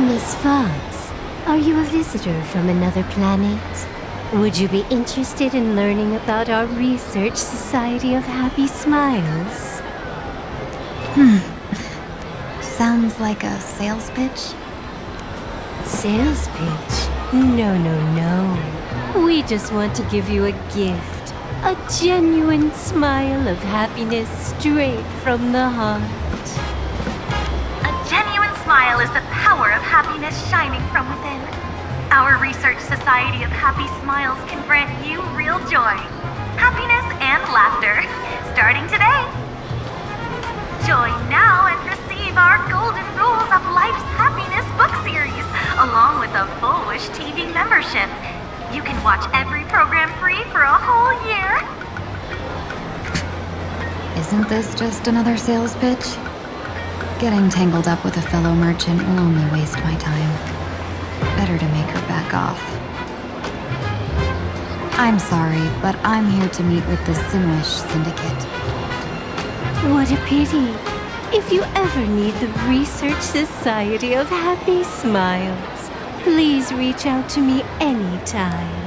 Miss Fox, are you a visitor from another planet? Would you be interested in learning about our research Society of Happy Smiles? Sounds like a sales pitch. Sales pitch? No, no, no. We just want to give you a gift. A genuine smile of happiness straight from the heart. A genuine smile is the power of happiness shining from within. Our Research Society of Happy Smiles can grant you real joy, happiness, and laughter, starting today. Join now and receive our Golden Rules of Life's Happiness book series, along with a full Wish TV membership. You can watch every program free for a whole year. Isn't this just another sales pitch? Getting tangled up with a fellow merchant will only waste my time. Better to make her back off. I'm sorry, but I'm here to meet with the Simwish Syndicate. What a pity. If you ever need the Research Society of Happy Smiles, please reach out to me anytime.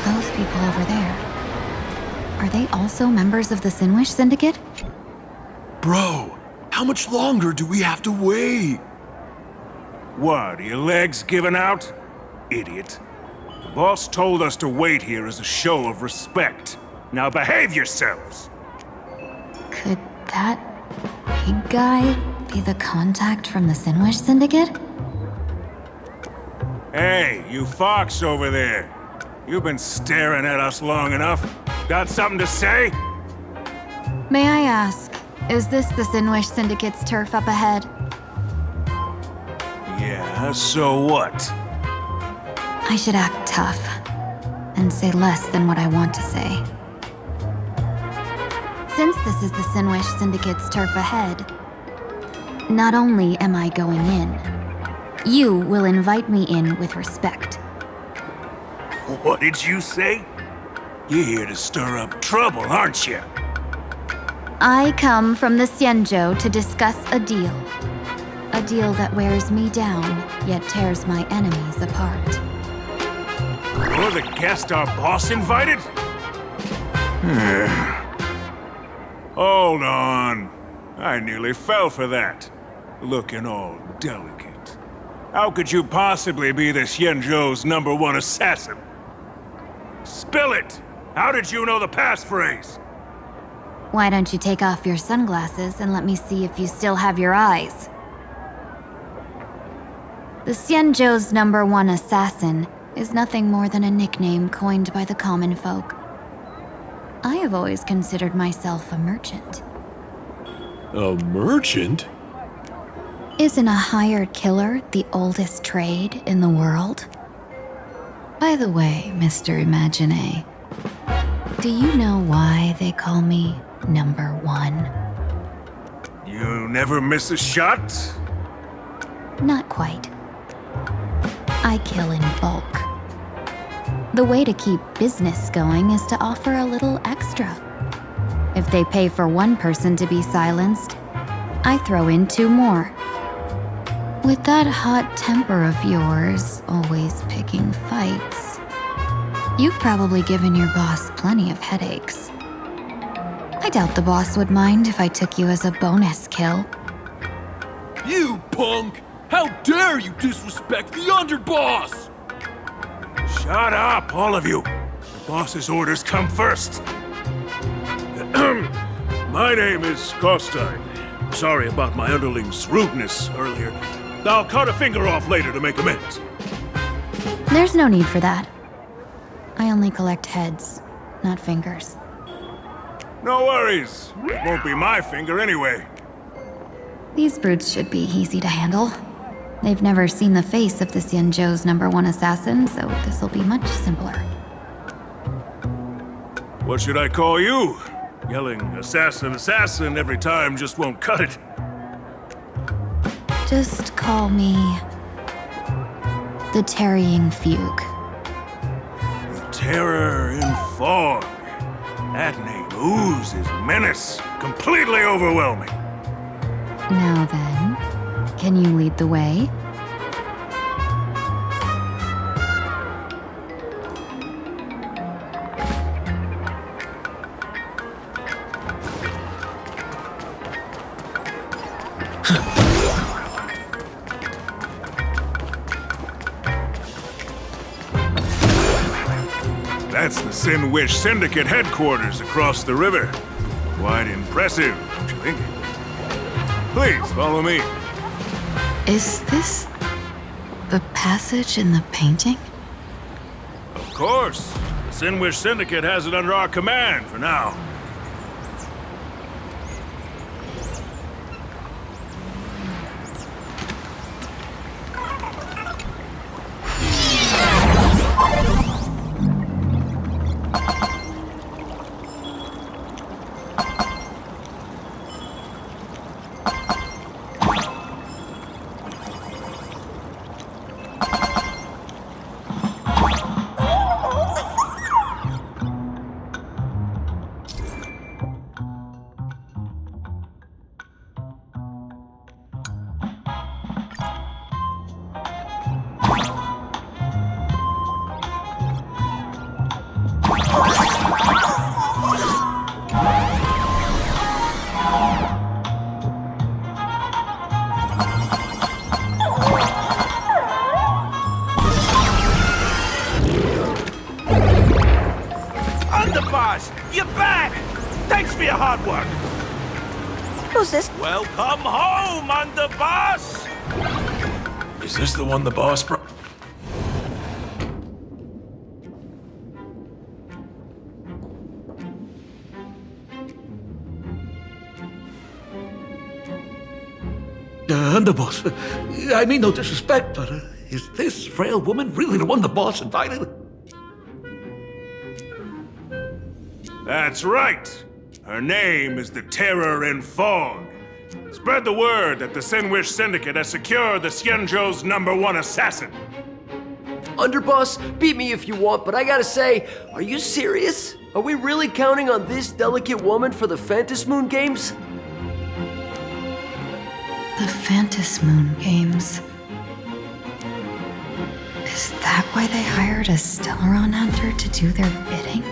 Those people over there. Are they also members of the Simwish Syndicate? Bro, how much longer do we have to wait? What, are your legs giving out? Idiot. The boss told us to wait here as a show of respect. Now behave yourselves! Could that big guy be the contact from the Simwish Syndicate? Hey, you fox over there. You've been staring at us long enough. Got something to say? May I ask, is this the Simwish Syndicate's turf up ahead? Yeah, so what? I should act tough and say less than what I want to say. Since this is the Simwish Syndicate's turf ahead, not only am I going in, you will invite me in with respect. What did you say? You're here to stir up trouble, aren't you? I come from the Xianzhou to discuss a deal. A deal that wears me down, yet tears my enemies apart. You're the guest our boss invited? Hold on. I nearly fell for that. Looking all delicate. How could you possibly be the Xianzhou's #1 assassin? Spill it! How did you know the passphrase? Why don't you take off your sunglasses and let me see if you still have your eyes? The Xianzhou's #1 assassin is nothing more than a nickname coined by the common folk. I have always considered myself a merchant. A merchant? Isn't a hired killer the oldest trade in the world? By the way, Mr. Imagine, do you know why they call me #1? You never miss a shot? Not quite. I kill in bulk. The way to keep business going is to offer a little extra. If they pay for one person to be silenced, I throw in 2 more. With that hot temper of yours, always picking fights, you've probably given your boss plenty of headaches. I doubt the boss would mind if I took you as a bonus kill. You punk! How dare you disrespect the underboss! Shut up, all of you! The boss's orders come first. My name is Kostain. Sorry about my underling's rudeness earlier. I'll cut a finger off later to make amends. There's no need for that. I only collect heads, not fingers. No worries. It won't be my finger anyway. These brutes should be easy to handle. They've never seen the face of the Xianzhou's #1 assassin, so this'll be much simpler. What should I call you? Yelling assassin, assassin every time just won't cut it. Just call me the Tarrying Fugue. The terror in fog. That name oozes menace. Completely overwhelming. Now then, can you lead the way? That's the Sin Wish Syndicate headquarters across the river. Quite impressive, don't you think? Please, follow me. Is this the passage in the painting? Of course. The Sin Wish Syndicate has it under our command for now. You're back! Thanks for your hard work. Who's this? Welcome home, Underboss! Is this the one the boss brought? Underboss, I mean no disrespect, but is this frail woman really the one the boss invited? That's right. Her name is the Terror in Fog. Spread the word that the Sin Wish Syndicate has secured the Xianzhou's #1 assassin. Underboss, beat me if you want, but I gotta say, are you serious? Are we really counting on this delicate woman for the Phantasmoon Games? The Phantasmoon Games. Is that why they hired a Stellaron hunter to do their bidding?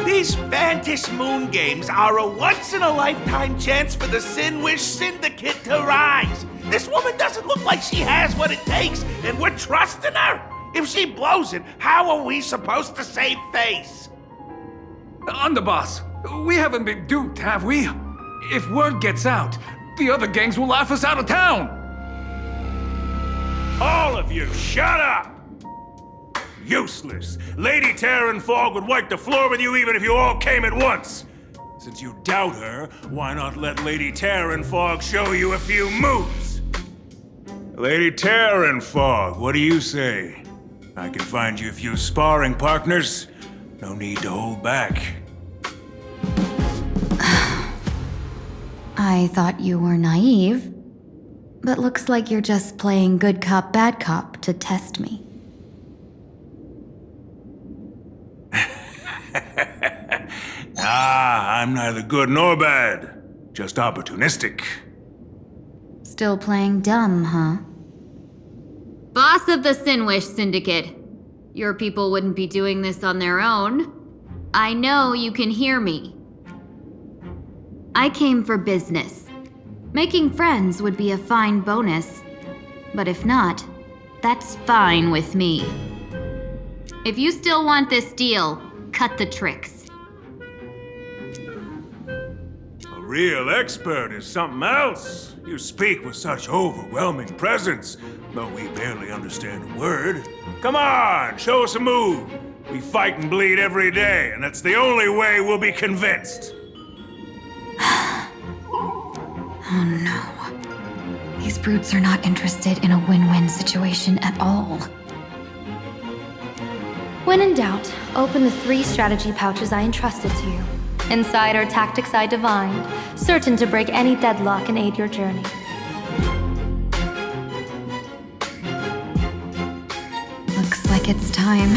These Phantasmoon Games are a once-in-a-lifetime chance for the Sin Wish Syndicate to rise. This woman doesn't look like she has what it takes, and we're trusting her. If she blows it, how are we supposed to save face? Underboss, we haven't been duped, have we? If word gets out, the other gangs will laugh us out of town. All of you, shut up! Useless. Lady Terror in Fog would wipe the floor with you even if you all came at once. Since you doubt her, why not let Lady Terror in Fog show you a few moves? Lady Terror in Fog, what do you say? I can find you a few sparring partners. No need to hold back. I thought you were naive, but looks like you're just playing good cop, bad cop to test me. I'm neither good nor bad. Just opportunistic. Still playing dumb, huh? Boss of the Sin Wish Syndicate. Your people wouldn't be doing this on their own. I know you can hear me. I came for business. Making friends would be a fine bonus. But if not, that's fine with me. If you still want this deal, cut the tricks. A real expert is something else. You speak with such overwhelming presence, though we barely understand a word. Come on, show us a move. We fight and bleed every day, and that's the only way we'll be convinced. Oh no. These brutes are not interested in a win-win situation at all. When in doubt, open the 3 strategy pouches I entrusted to you. Inside are tactics I divined, certain to break any deadlock and aid your journey. Looks like it's time.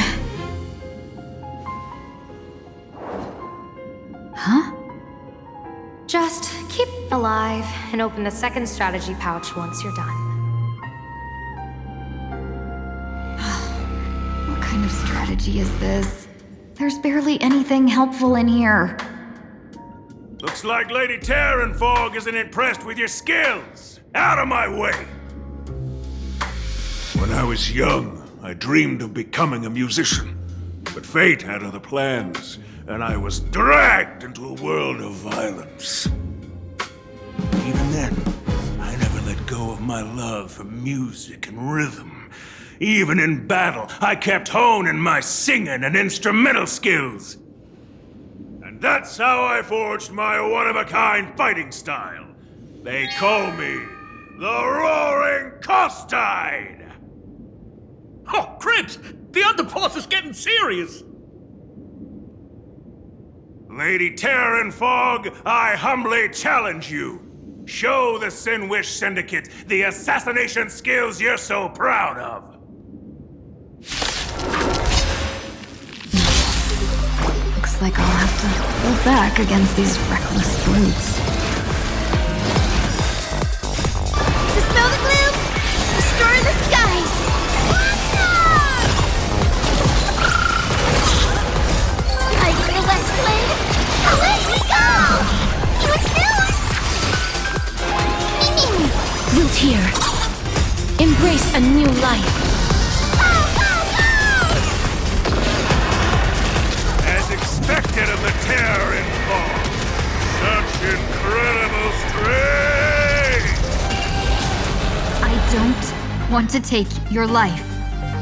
Huh? Just keep alive and open the 2nd strategy pouch once you're done. What kind of strategy is this? There's barely anything helpful in here. Looks like Lady Terranfog isn't impressed with your skills. Out of my way! When I was young, I dreamed of becoming a musician. But fate had other plans, and I was dragged into a world of violence. Even then, I never let go of my love for music and rhythm. Even in battle, I kept honing my singing and instrumental skills. And that's how I forged my one-of-a-kind fighting style. They call me the Roaring Costide! Oh, Cribs! The underboss is getting serious! Lady Terranfog, I humbly challenge you. Show the Sinwish Syndicate the assassination skills you're so proud of. Looks like I'll have to pull back against these reckless brutes. Dispel the gloom! Destroy the skies! I bring the West Wind! Away we go! Use news! Wilt here. Embrace a new life. As expected of the Terranfog, such incredible strength! I don't want to take your life.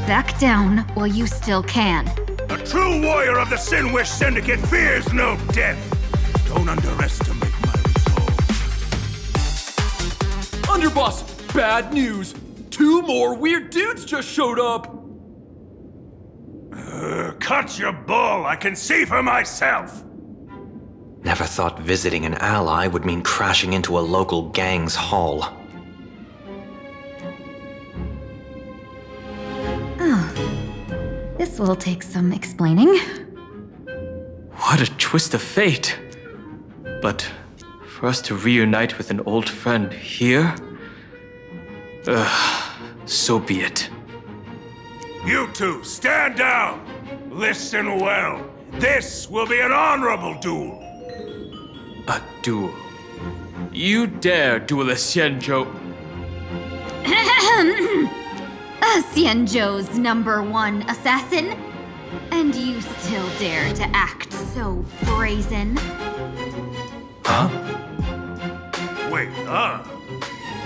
Back down while you still can. A true warrior of the Sinwish Syndicate fears no death. Don't underestimate my resolve. Underboss, bad news. 2 more weird dudes just showed up. Cut your bull, I can see for myself. Never thought visiting an ally would mean crashing into a local gang's hall. Oh. This will take some explaining. What a twist of fate. But for us to reunite with an old friend here? So be it. You two, stand down! Listen well. This will be an honorable duel. A duel. You dare duel a Xianzhou? Xianzhou's #1 assassin? And you still dare to act so brazen? Huh? Wait,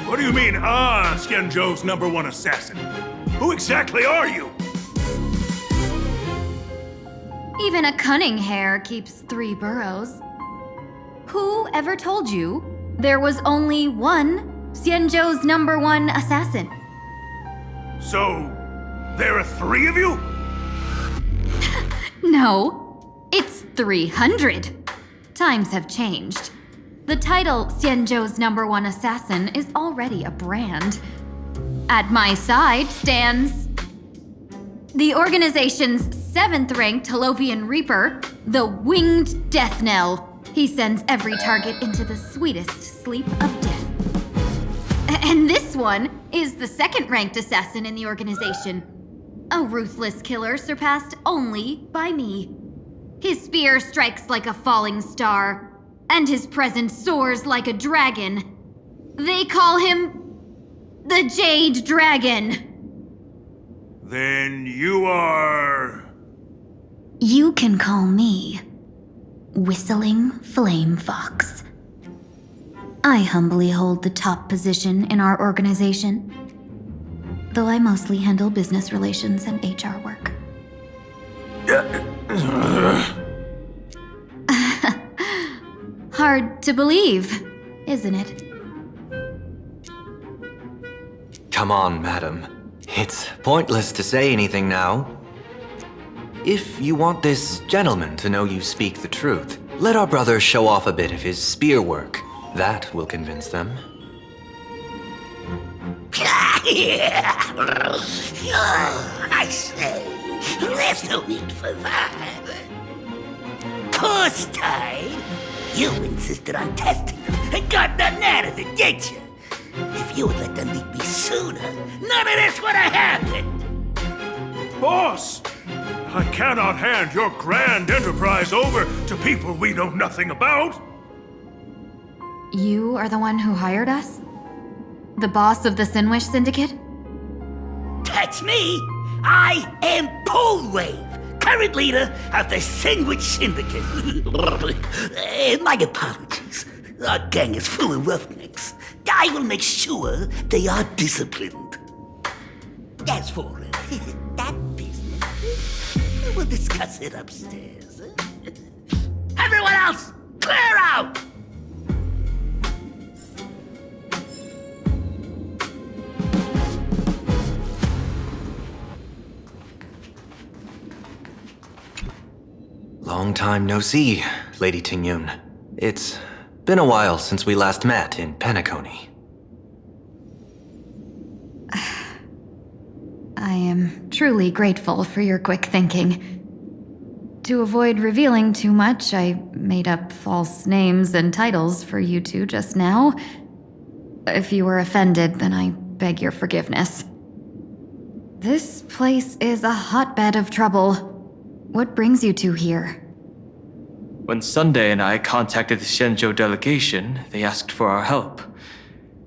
What do you mean, Xianzhou's #1 assassin? Who exactly are you? Even a cunning hare keeps 3 burrows. Who ever told you there was only one Xianzhou's #1 assassin? So, there are 3 of you? No, it's 300. Times have changed. The title Xianzhou's #1 assassin is already a brand. At my side stands the organization's 7th-ranked Holovian Reaper, the Winged Death Knell. He sends every target into the sweetest sleep of death. And this one is the 2nd-ranked assassin in the organization, a ruthless killer surpassed only by me. His spear strikes like a falling star, and his presence soars like a dragon. They call him the Jade Dragon. Then you are... You can call me Whistling Flame Fox. I humbly hold the top position in our organization, though I mostly handle business relations and HR work. Hard to believe, isn't it? Come on, madam. It's pointless to say anything now. If you want this gentleman to know you speak the truth, let our brother show off a bit of his spear work. That will convince them. I say, there's no need for that. Course time. You insisted on testing them and got nothing out of it, did you? If you would let them meet me sooner, none of this would have happened. Boss! I cannot hand your grand enterprise over to people we know nothing about! You are the one who hired us? The boss of the Sinwish Syndicate? That's me! I am Polwave, current leader of the Sandwich Syndicate. My apologies. Our gang is full of roughnecks. I will make sure they are disciplined. As for that business, we'll discuss it upstairs. Everyone else, clear out! Long time no see, Lady Tingyun. It's been a while since we last met in Penacony. I am truly grateful for your quick thinking. To avoid revealing too much, I made up false names and titles for you two just now. If you were offended, then I beg your forgiveness. This place is a hotbed of trouble. What brings you two here? When Sunday and I contacted the Shenzhou delegation, they asked for our help.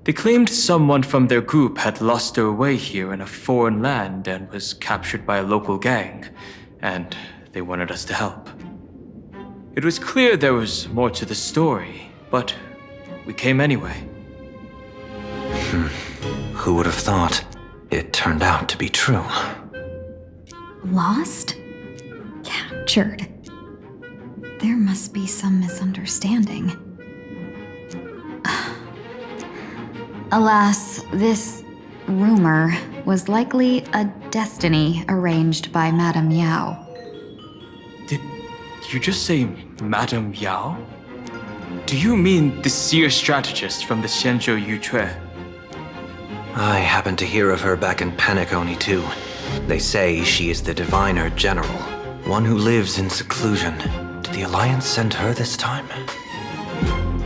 They claimed someone from their group had lost their way here in a foreign land and was captured by a local gang, and they wanted us to help. It was clear there was more to the story, but we came anyway. Who would have thought? It turned out to be true. Lost? Captured. There must be some misunderstanding. Alas, this rumor was likely a destiny arranged by Madame Yao. Did you just say Madame Yao? Do you mean the seer strategist from the Shenzhou Yutue? I happened to hear of her back in Penacony too. They say she is the diviner general, one who lives in seclusion. Did the Alliance send her this time?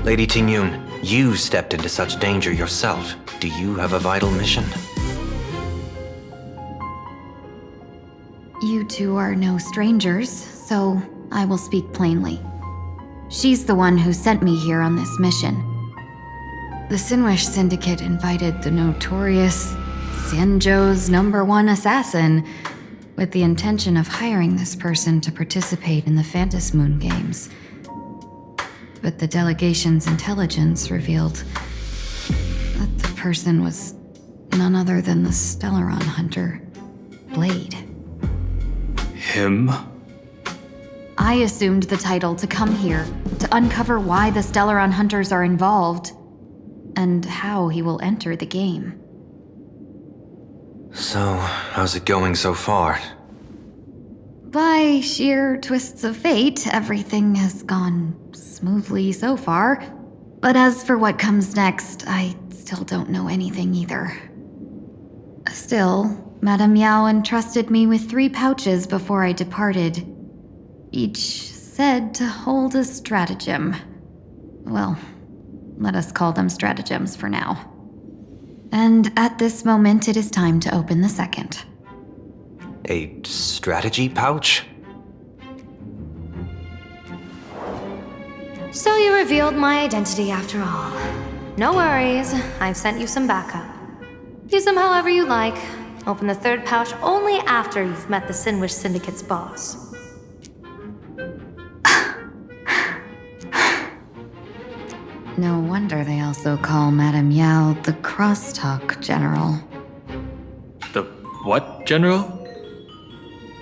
Lady Tingyun, you stepped into such danger yourself. Do you have a vital mission? You two are no strangers, so I will speak plainly. She's the one who sent me here on this mission. The Sinwish Syndicate invited the notorious Xianzhou's #1 assassin with the intention of hiring this person to participate in the Phantom Moon Games. But the delegation's intelligence revealed that the person was none other than the Stellaron hunter, Blade. Him? I assumed the title to come here, to uncover why the Stellaron hunters are involved, and how he will enter the game. So, how's it going so far? By sheer twists of fate, everything has gone smoothly so far. But as for what comes next, I still don't know anything either. Still, Madame Yao entrusted me with 3 pouches before I departed. Each said to hold a stratagem. Well, let us call them stratagems for now. And at this moment, it is time to open the second. A strategy pouch? So you revealed my identity after all. No worries, I've sent you some backup. Use them however you like. Open the 3rd pouch only after you've met the Sinwish Syndicate's boss. No wonder they also call Madame Yao the Crosstalk General. The what, General?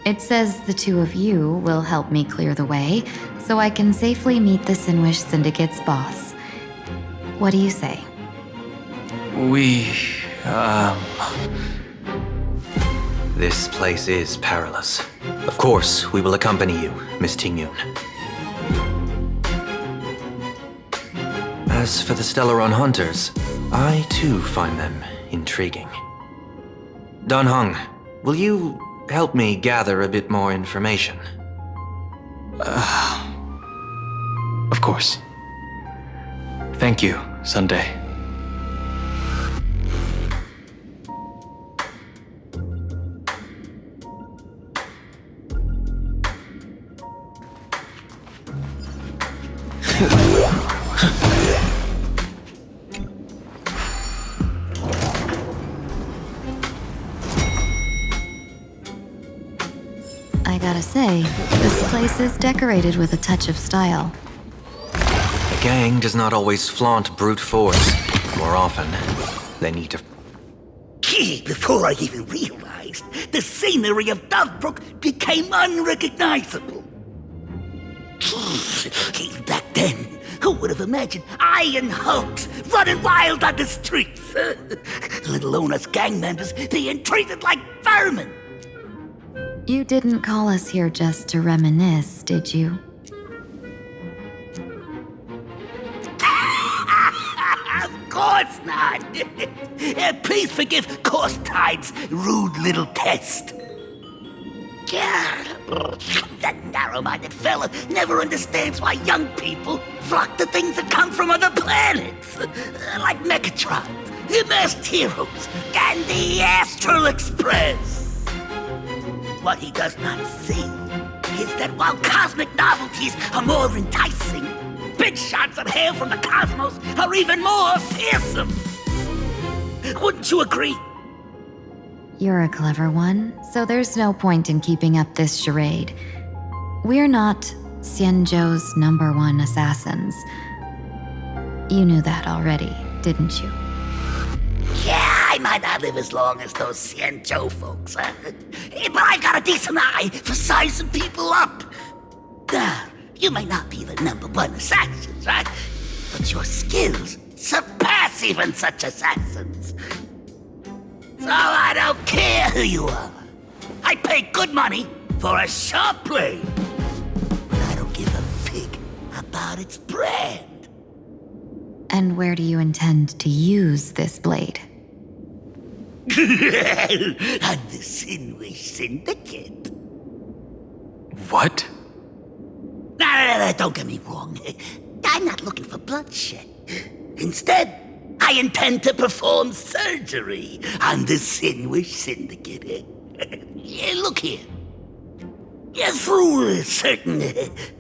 It says the 2 of you will help me clear the way, so I can safely meet the Sinwish Syndicate's boss. What do you say? This place is perilous. Of course, we will accompany you, Miss Tingyun. As for the Stellaron hunters, I too find them intriguing. Dan Heng, will you help me gather a bit more information? Of course. Thank you, Sunday. I gotta say, this place is decorated with a touch of style. The gang does not always flaunt brute force. More often, they need to... Gee, before I even realized, the scenery of Dovebrook became unrecognizable. Back then, who would have imagined iron hulks running wild on the streets? Let alone us gang members being treated like vermin. You didn't call us here just to reminisce, did you? Of course not. Please forgive Corstide's rude little test. That narrow-minded fella never understands why young people flock to things that come from other planets. Like Megatron, the Masked Heroes, and the Astral Express. What he does not see is that while cosmic novelties are more enticing, big shots of hail from the cosmos are even more fearsome. Wouldn't you agree? You're a clever one, so there's no point in keeping up this charade. We're not Xianzhou's #1 assassins. You knew that already, didn't you? Yeah, I might not live as long as those Xianzhou folks, huh? But I've got a decent eye for sizing people up. You may not be the #1 assassins, right? But your skills surpass even such assassins. So I don't care who you are. I pay good money for a sharp blade. But I don't give a fig about its brand. And where do you intend to use this blade? On the Sinwish Syndicate. What? No, don't get me wrong. I'm not looking for bloodshed. Instead, I intend to perform surgery on the Sinwish Syndicate. Look here. Through certain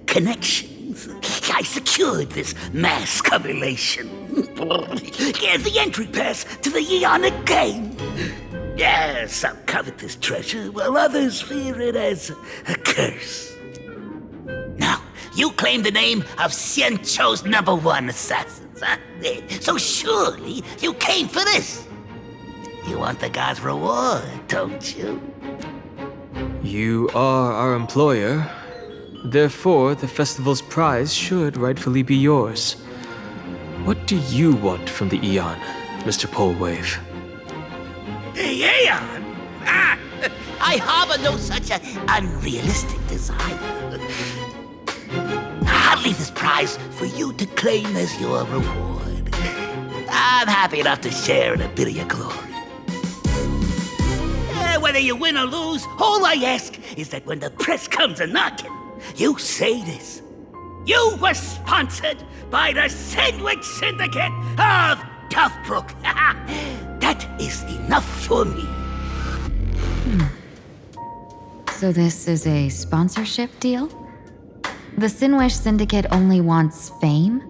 connections, I secured this mass correlation. The entry pass to the Eonic game. Some covet this treasure, while others fear it as a curse. Now, you claim the name of Xianzhou's #1 assassins, huh? So surely you came for this. You want the god's reward, don't you? You are our employer. Therefore, the festival's prize should rightfully be yours. What do you want from the Eon, Mr. Polewave? Aeon? I harbor no such an unrealistic desire. I'll leave this prize for you to claim as your reward. I'm happy enough to share in a bit of your glory. Whether you win or lose, all I ask is that when the press comes a-knocking, you say this. You were sponsored by the Sandwich Syndicate of Dovebrook. That is enough for me. So this is a sponsorship deal? The Sinwish Syndicate only wants fame?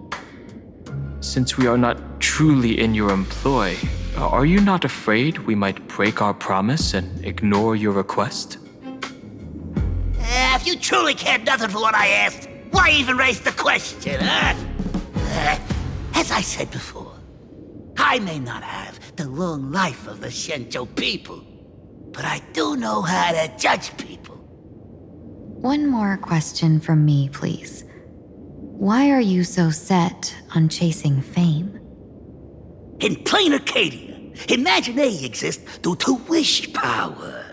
Since we are not truly in your employ, are you not afraid we might break our promise and ignore your request? If you truly cared nothing for what I asked, why even raise the question, huh? As I said before, I may not have the long life of the Xianzhou people, but I do know how to judge people. One more question from me, please. Why are you so set on chasing fame? In plain Arcadia, imagine they exist due to wish power.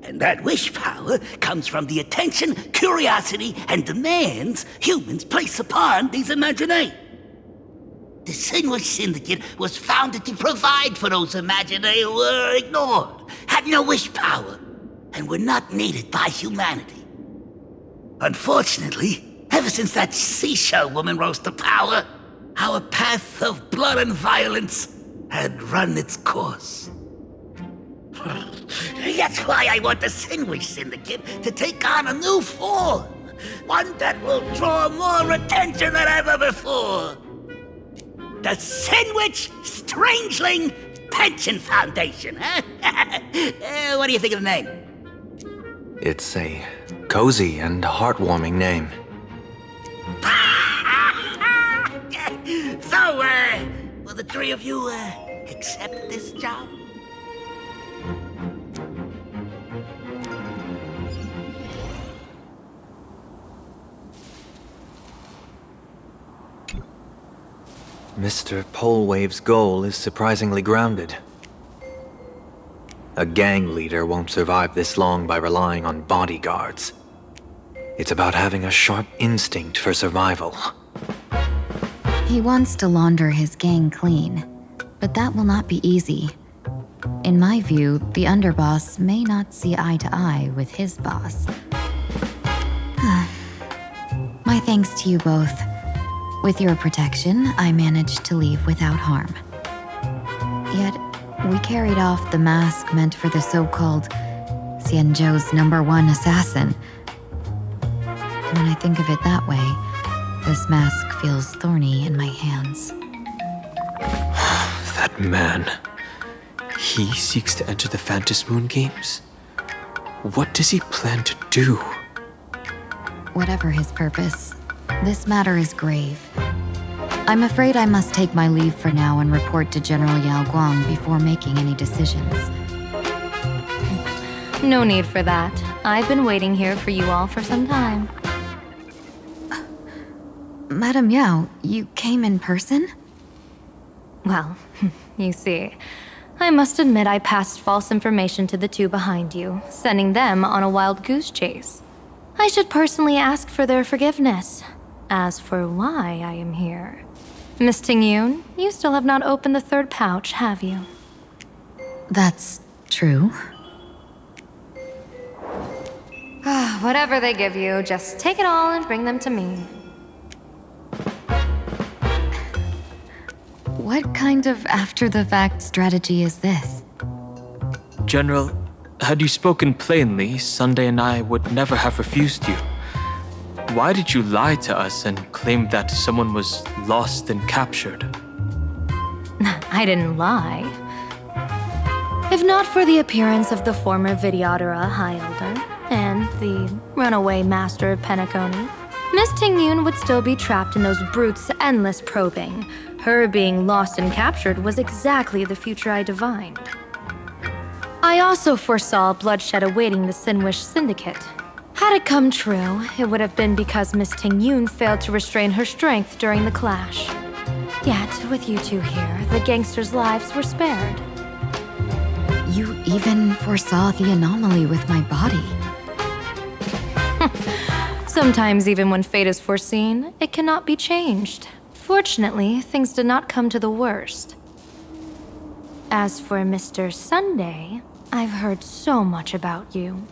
And that wish power comes from the attention, curiosity, and demands humans place upon these imaginæ. The Sinwish Syndicate was founded to provide for those imaginæ who were ignored, had no wish power, and were not needed by humanity. Unfortunately, ever since that seashell woman rose to power, our path of blood and violence had run its course. That's why I want the Sinwish Syndicate to take on a new form. One that will draw more attention than ever before. The Sinwich Strangeling Pension Foundation, huh? What do you think of the name? It's a cozy and heartwarming name. So, will the three of you, accept this job? Mr. Polewave's goal is surprisingly grounded. A gang leader won't survive this long by relying on bodyguards. It's about having a sharp instinct for survival. He wants to launder his gang clean, but that will not be easy. In my view, the underboss may not see eye to eye with his boss. My thanks to you both. With your protection, I managed to leave without harm. Yet, we carried off the mask meant for the so-called Xianzhou's #1 assassin. And when I think of it that way, this mask feels thorny in my hands. That man. He seeks to enter the Phantom Moon Games? What does he plan to do? Whatever his purpose, this matter is grave. I'm afraid I must take my leave for now and report to General Yao Guang before making any decisions. No need for that. I've been waiting here for you all for some time. Madam Yao, you came in person? Well, you see, I must admit I passed false information to the two behind you, sending them on a wild goose chase. I should personally ask for their forgiveness. As for why I am here, Miss Tingyun, you still have not opened the third pouch, have you? That's true. Whatever they give you, just take it all and bring them to me. What kind of after-the-fact strategy is this? General, had you spoken plainly, Sunday and I would never have refused you. Why did you lie to us and claim that someone was lost and captured? I didn't lie. If not for the appearance of the former Vidyadhara High Elder and the runaway master of Penacony, Miss Tingyun would still be trapped in those brutes' endless probing. Her being lost and captured was exactly the future I divined. I also foresaw bloodshed awaiting the Sinwish Syndicate. Had it come true, it would have been because Miss Tingyun failed to restrain her strength during the clash. Yet, with you two here, the gangsters' lives were spared. You even foresaw the anomaly with my body. Sometimes even when fate is foreseen, it cannot be changed. Fortunately, things did not come to the worst. As for Mr. Sunday, I've heard so much about you.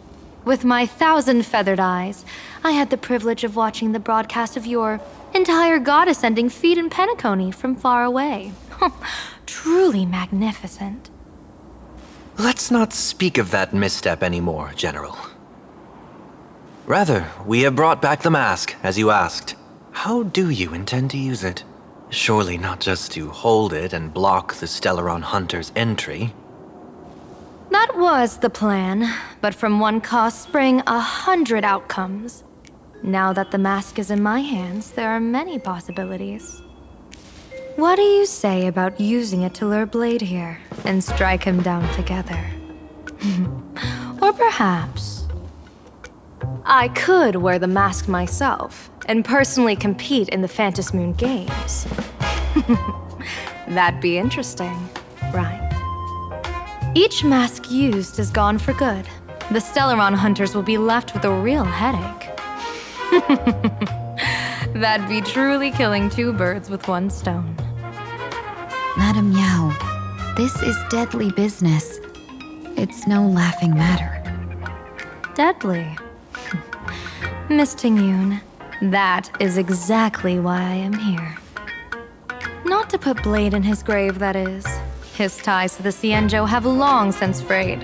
With my 1,000 feathered eyes, I had the privilege of watching the broadcast of your entire god-ascending feat in Penacony from far away. Truly magnificent. Let's not speak of that misstep anymore, General. Rather, we have brought back the mask, as you asked. How do you intend to use it? Surely not just to hold it and block the Stellaron Hunter's entry. That was the plan, but from one cost spring 100 outcomes. Now that the mask is in my hands, there are many possibilities. What do you say about using it to lure Blade here and strike him down together? Or perhaps I could wear the mask myself and personally compete in the Phantom Moon Games. That'd be interesting, right? Each mask used is gone for good, the Stellaron hunters will be left with a real headache. That'd be truly killing two birds with one stone. Madam Yao, this is deadly business. It's no laughing matter. Deadly. Miss Tingyun, that is exactly why I am here. Not to put blade in his grave, that is. His ties to the Xianzhou have long since frayed.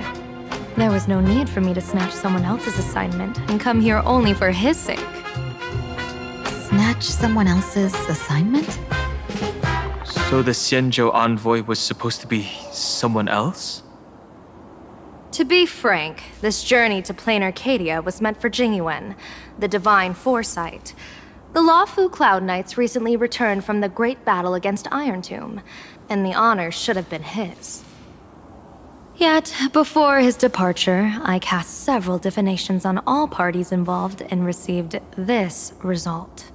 There was no need for me to snatch someone else's assignment and come here only for his sake. Snatch someone else's assignment? So the Xianzhou envoy was supposed to be someone else? To be frank, this journey to Plain Arcadia was meant for Jingyuan, the divine foresight. The Luofu Cloud Knights recently returned from the great battle against Iron Tomb, and the honor should have been his. Yet, before his departure, I cast several divinations on all parties involved and received this result.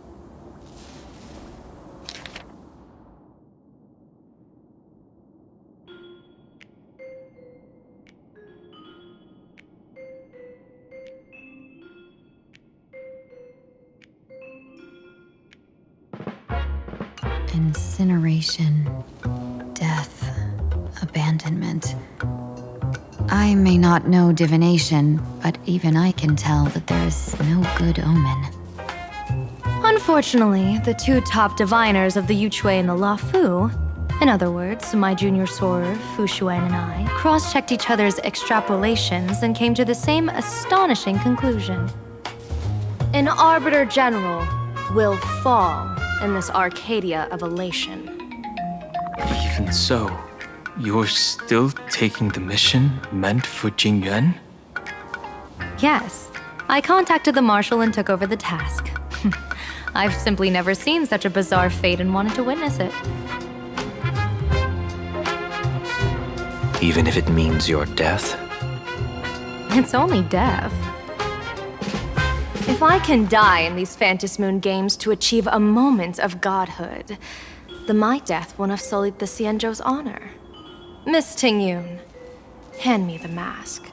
Incineration, death, abandonment. I may not know divination, but even I can tell that there is no good omen. Unfortunately, the two top diviners of the Yuchui and the Luofu, in other words, my junior soror, Fu Xuan, and I, cross-checked each other's extrapolations and came to the same astonishing conclusion. An Arbiter General will fall in this Arcadia of elation. Even so, you're still taking the mission meant for Jingyuan? Yes, I contacted the Marshal and took over the task. I've simply never seen such a bizarre fate and wanted to witness it. Even if it means your death? It's only death. If I can die in these Phantasmoon games to achieve a moment of godhood, then my death won't have sullied the Xianzhou's honor. Miss Tingyun, hand me the mask.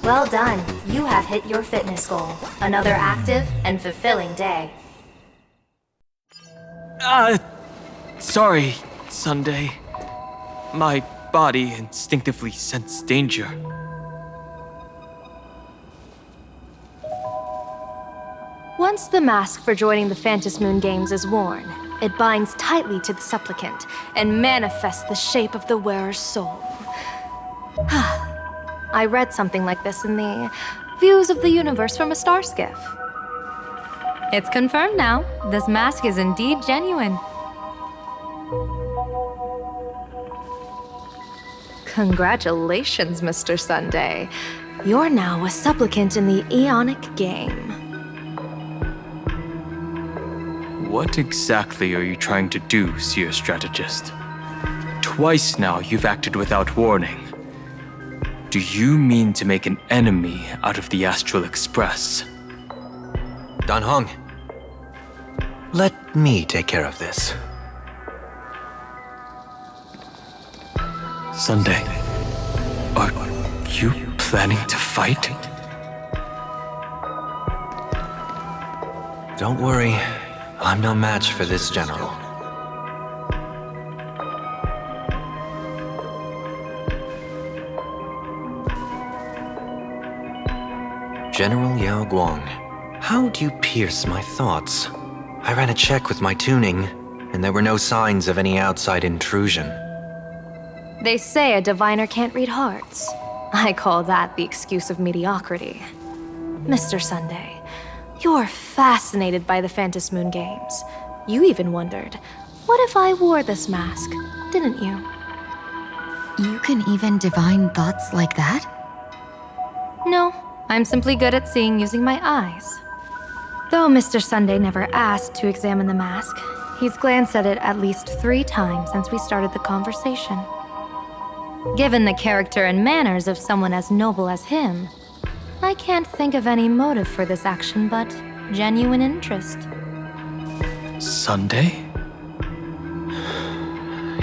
Well done. You have hit your fitness goal. Another active and fulfilling day. Sorry, Sunday. My body instinctively sensed danger. Once the mask for joining the Phantasmoon games is worn, it binds tightly to the supplicant and manifests the shape of the wearer's soul. I read something like this in the Views of the Universe from a Star Skiff. It's confirmed now. This mask is indeed genuine. Congratulations, Mr. Sunday. You're now a supplicant in the Aeonic game. What exactly are you trying to do, Seer Strategist? Twice now you've acted without warning. Do you mean to make an enemy out of the Astral Express? Dan Heng, let me take care of this. Sunday, are you planning to fight? Don't worry, I'm no match for this general. General Yao Guang, how do you pierce my thoughts? I ran a check with my tuning, and there were no signs of any outside intrusion. They say a diviner can't read hearts. I call that the excuse of mediocrity. Mr. Sunday, you're fascinated by the Phantasmoon games. You even wondered, what if I wore this mask, didn't you? You can even divine thoughts like that? No, I'm simply good at seeing using my eyes. Though Mr. Sunday never asked to examine the mask, he's glanced at it at least 3 times since we started the conversation. Given the character and manners of someone as noble as him, I can't think of any motive for this action but genuine interest. Sunday?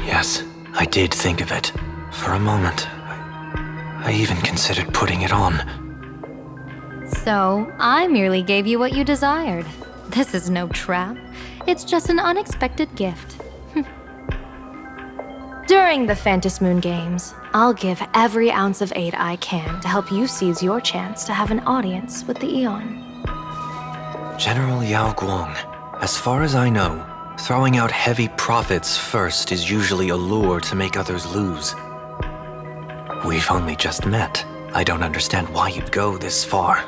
Yes, I did think of it. For a moment, I even considered putting it on. So, I merely gave you what you desired. This is no trap. It's just an unexpected gift. During the Phantom Moon Games, I'll give every ounce of aid I can to help you seize your chance to have an audience with the Eon. General Yao Guang, as far as I know, throwing out heavy profits first is usually a lure to make others lose. We've only just met. I don't understand why you'd go this far.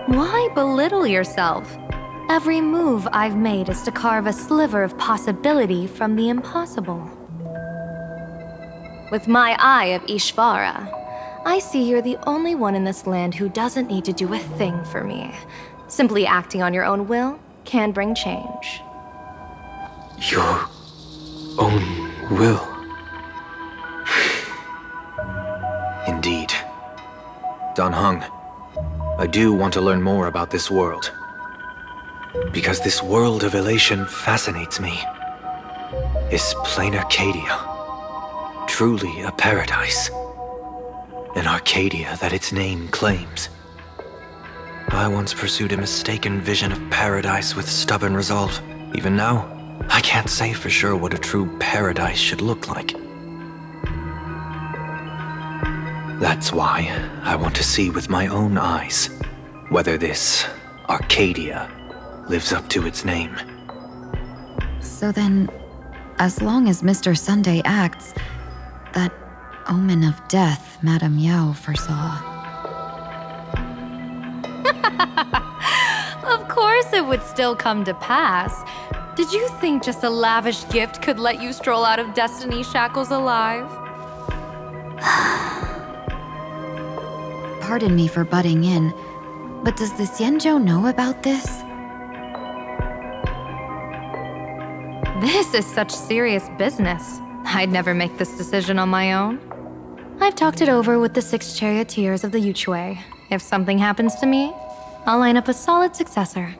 Why belittle yourself? Every move I've made is to carve a sliver of possibility from the impossible. With my eye of Ishvara, I see you're the only one in this land who doesn't need to do a thing for me. Simply acting on your own will can bring change. Your own will? Indeed. Dan Heng, I do want to learn more about this world. Because this world of elation fascinates me. Is plain Arcadia truly a paradise? An Arcadia that its name claims. I once pursued a mistaken vision of paradise with stubborn resolve. Even now, I can't say for sure what a true paradise should look like. That's why I want to see with my own eyes whether this Arcadia lives up to its name. So then, as long as Mr. Sunday acts, that omen of death Madame Yao foresaw. Of course it would still come to pass. Did you think just a lavish gift could let you stroll out of Destiny's shackles alive? Pardon me for butting in, but does the Xianzhou know about this? This is such serious business. I'd never make this decision on my own. I've talked it over with the 6 charioteers of the Yuchue. If something happens to me, I'll line up a solid successor.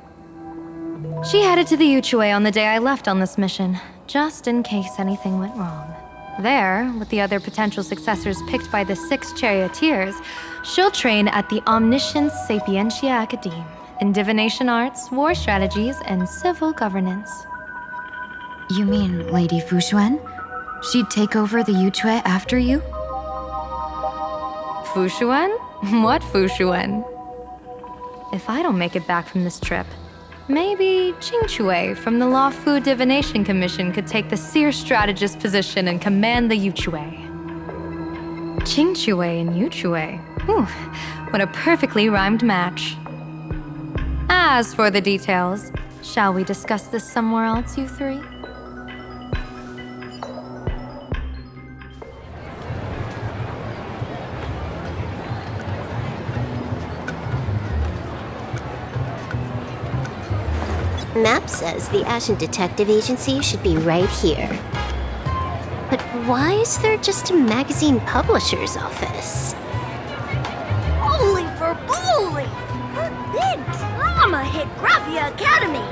She headed to the Yuchue on the day I left on this mission, just in case anything went wrong. There, with the other potential successors picked by the 6 charioteers, she'll train at the Omniscience Sapientia Academe in divination arts, war strategies, and civil governance. You mean Lady Fushuan? She'd take over the Yuchue after you? Fushuan? What Fushuan? If I don't make it back from this trip, maybe Qingchue from the Law Fu Divination Commission could take the seer strategist position and command the Yuchue. Qingchue and Yuchue. Ooh, what a perfectly rhymed match. As for the details, shall we discuss this somewhere else, you 3? Map says the Ashen Detective Agency should be right here. But why is there just a magazine publisher's office? Holy for bowling! Her big drama hit Graphia Academy!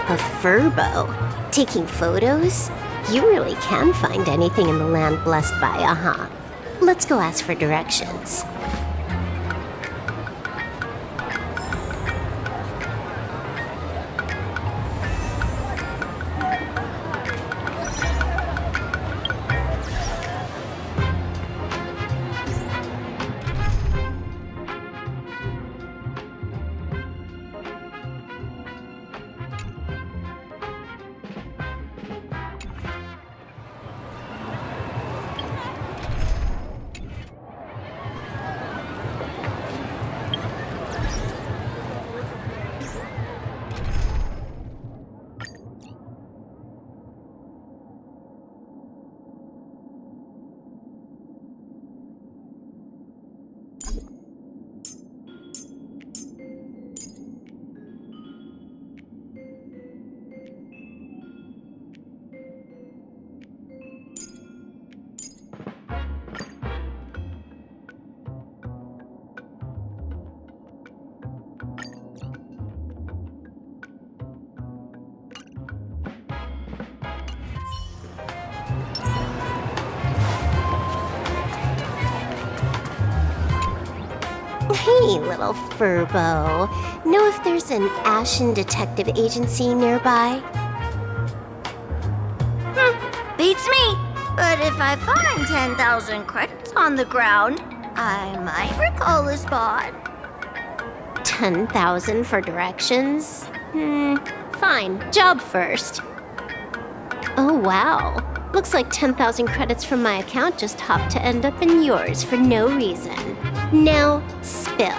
A furbo? Taking photos? You really can find anything in the land blessed by Aha. Let's go ask for directions. funny little furbo. Know if there's an Ashen detective agency nearby? Beats me. But if I find 10,000 credits on the ground, I might recall the spot. 10,000 for directions? Fine. Job first. Oh, wow. Looks like 10,000 credits from my account just hopped to end up in yours for no reason. Now, spill.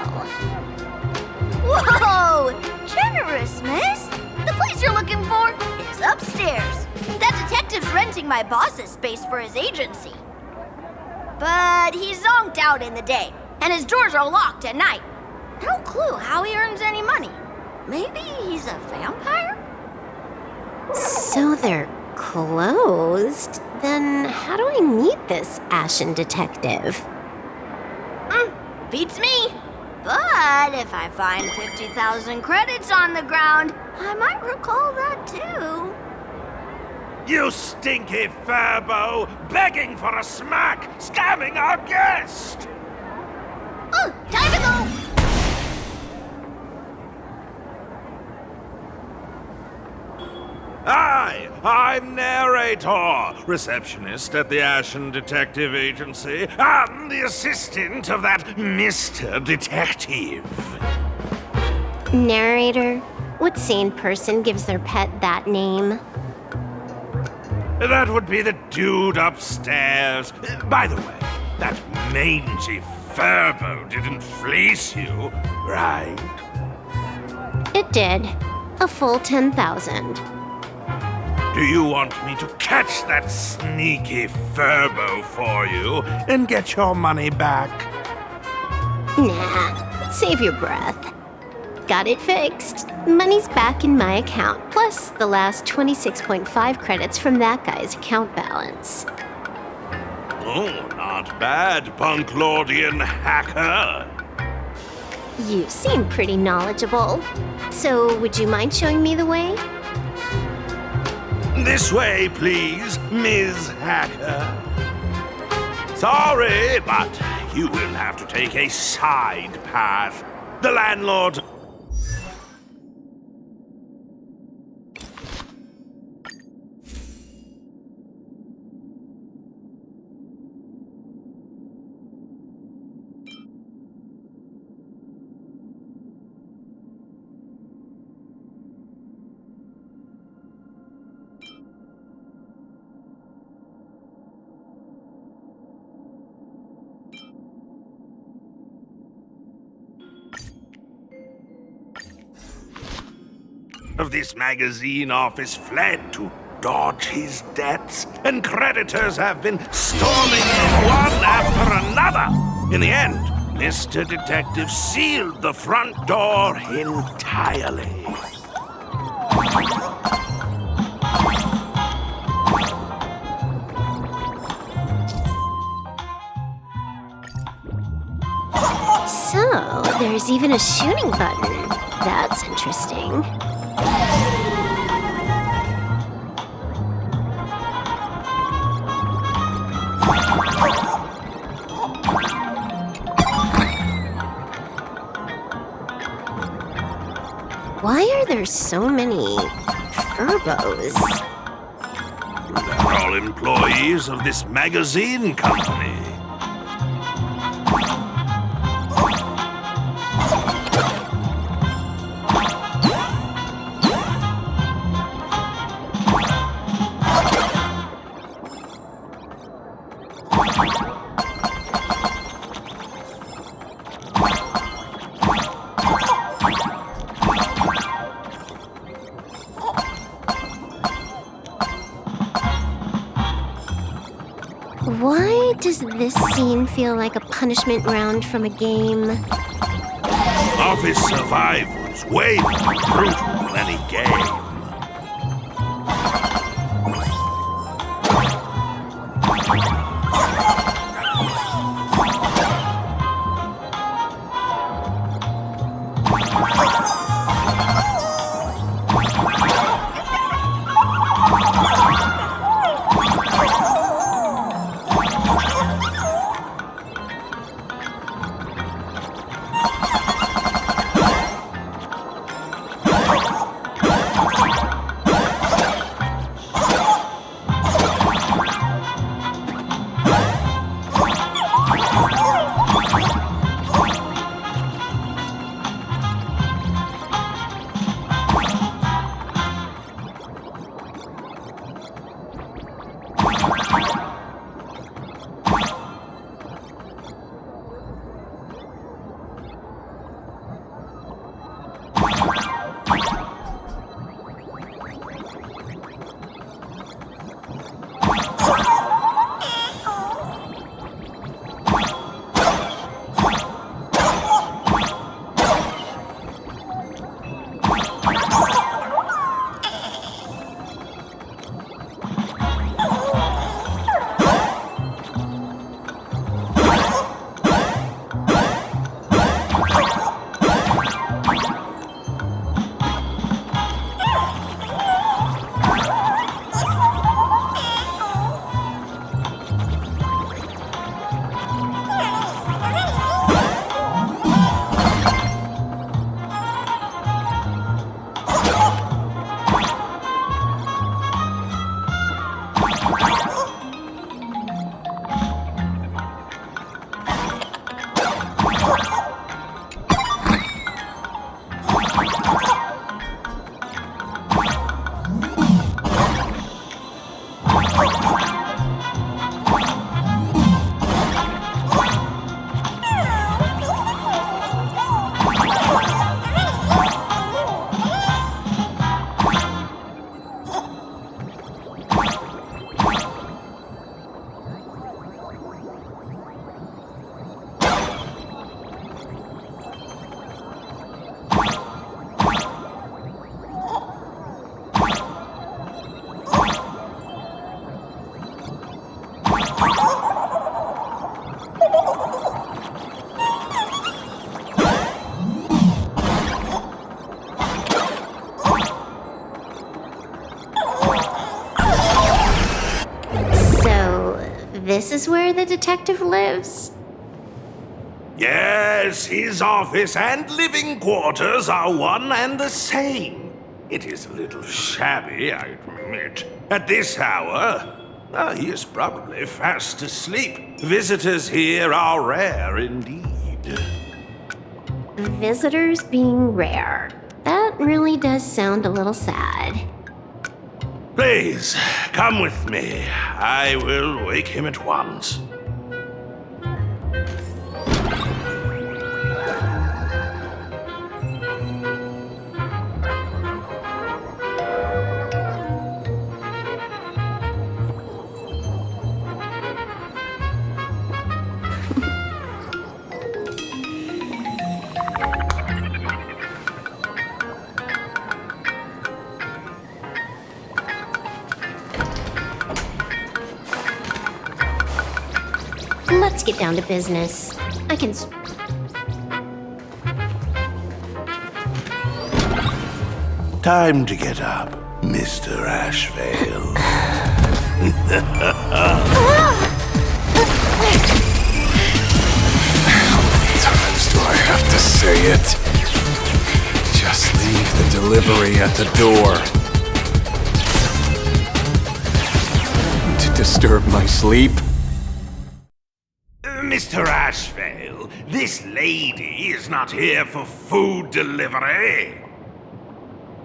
Whoa! Generous, miss. The place you're looking for is upstairs. That detective's renting my boss's space for his agency. But he's zonked out in the day, and his doors are locked at night. No clue how he earns any money. Maybe he's a vampire? So they're closed? Then how do I meet this Ashen detective? Beats me. But if I find 50,000 credits on the ground, I might recall that too. You stinky furbo! Begging for a smack! Scamming our guest! Oh, time to go! Hi, I'm narrator, receptionist at the Ashen Detective Agency. I'm the assistant of that Mr. Detective. Narrator? What sane person gives their pet that name? That would be the dude upstairs. By the way, that mangy furbo didn't fleece you, right? It did. A full 10,000. Do you want me to catch that sneaky furbo for you and get your money back? Nah, save your breath. Got it fixed. Money's back in my account, plus the last 26.5 credits from that guy's account balance. Oh, not bad, Punklordian hacker. You seem pretty knowledgeable. So, would you mind showing me the way? This way, please, Ms. Hacker. Sorry, but you will have to take a side path. The landlord... of this magazine office fled to dodge his debts, and creditors have been storming in one after another. In the end, Mr. Detective sealed the front door entirely. So, there's even a shooting button. That's interesting. Why are there so many furbos? They're all employees of this magazine company. Why does this scene feel like a punishment round from a game? Office survival's way more brutal than any game. this is where the detective lives? Yes, his office and living quarters are one and the same. It is a little shabby, I admit. At this hour, he is probably fast asleep. Visitors here are rare indeed. Visitors being rare. That really does sound a little sad. Please, come with me. I will wake him at once. Let's get down to business. I can... Time to get up, Mr. Ashvale. How many times do I have to say it? Just leave the delivery at the door. To disturb my sleep? Mr. Ashvale, this lady is not here for food delivery.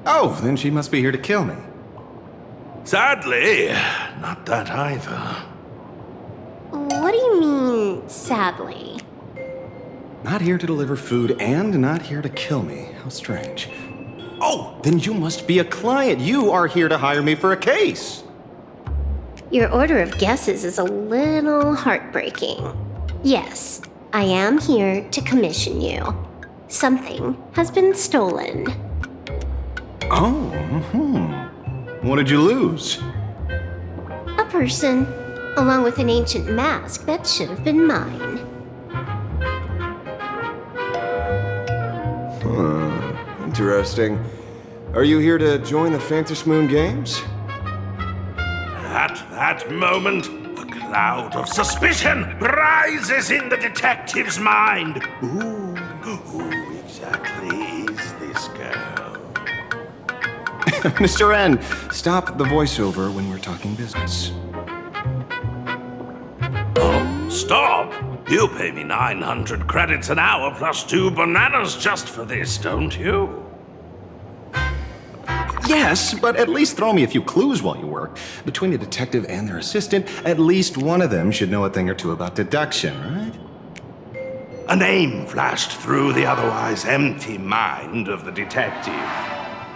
Oh, then she must be here to kill me. Sadly, not that either. What do you mean, sadly? Not here to deliver food and not here to kill me. How strange. Oh, then you must be a client. You are here to hire me for a case. Your order of guesses is a little heartbreaking. Yes, I am here to commission you. Something has been stolen. Oh, What did you lose? A person, along with an ancient mask that should have been mine. Interesting. Are you here to join the Phantom Moon Games? At that moment, a cloud of suspicion rises in the detective's mind. Who exactly is this girl? Mr. N, stop the voiceover when we're talking business. Oh, stop! You pay me 900 credits an hour plus 2 bananas just for this, don't you? Yes, but at least throw me a few clues while you work. Between the detective and their assistant, at least one of them should know a thing or two about deduction, right? A name flashed through the otherwise empty mind of the detective.